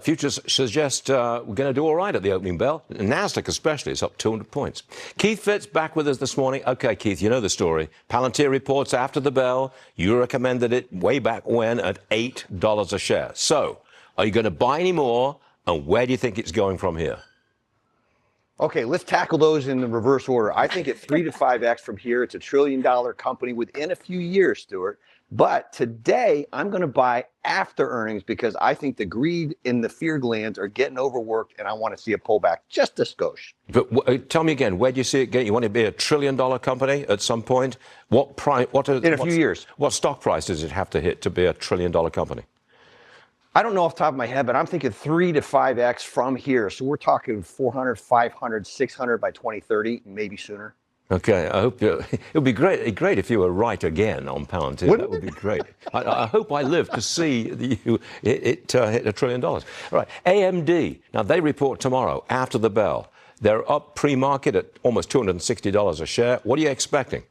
Futures suggest we're going to do all right at the opening bell. NASDAQ especially is up 200 points. Keith Fitz back with us this morning. Okay, Keith, you know the story. Palantir reports after the bell. You recommended it way back when at $8 a share. So are you going to buy any more? And where do you think it's going from here? Okay, let's tackle those in the reverse order. I think at 3 to 5x from here, it's $1 trillion company within a few years, Stuart. But today, I'm going to buy after earnings because I think the greed and the fear glands are getting overworked, and I want to see a pullback just a skosh. But tell me again, where do you see it getting? You want to be $1 trillion company at some point? What price? In a few years. What stock price does it have to hit to be $1 trillion company? I don't know off the top of my head, but I'm thinking 3 to 5x from here. So we're talking 400, 500, 600 by 2030, maybe sooner. Okay, I hope it would be great if you were right again on Palantir. That would be great. I hope I live to see it hit $1 trillion. All right, AMD. Now they report tomorrow after the bell. They're up pre-market at almost $260 a share. What are you expecting?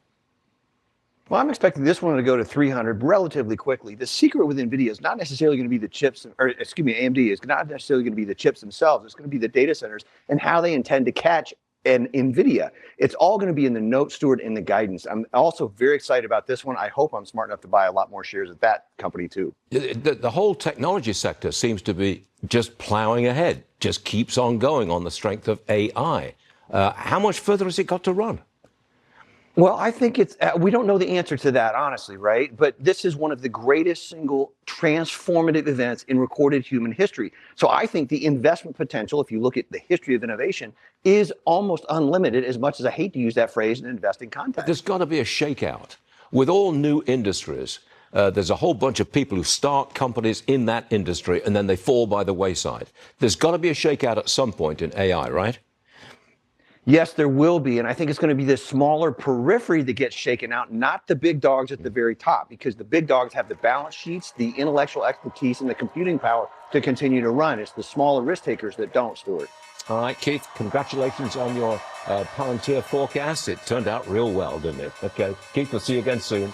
Well, I'm expecting this one to go to 300 relatively quickly. The secret with NVIDIA is not necessarily going to be the chips, AMD is not necessarily going to be the chips themselves. It's going to be the data centers and how they intend to catch an NVIDIA. It's all going to be in the note, Stuart, in the guidance. I'm also very excited about this one. I hope I'm smart enough to buy a lot more shares of that company, too. The whole technology sector seems to be just plowing ahead, just keeps on going on the strength of AI. How much further has it got to run? Well, I think it's, we don't know the answer to that, honestly, right? But this is one of the greatest single transformative events in recorded human history. So I think the investment potential, if you look at the history of innovation, is almost unlimited, as much as I hate to use that phrase in investing context. There's got to be a shakeout. With all new industries, there's a whole bunch of people who start companies in that industry and then they fall by the wayside. There's got to be a shakeout at some point in AI, right? Yes, there will be. And I think it's going to be the smaller periphery that gets shaken out, not the big dogs at the very top, because the big dogs have the balance sheets, the intellectual expertise, and the computing power to continue to run. It's the smaller risk takers that don't, Stuart. All right, Keith, congratulations on your Palantir forecast. It turned out real well, didn't it? Okay, Keith, we'll see you again soon.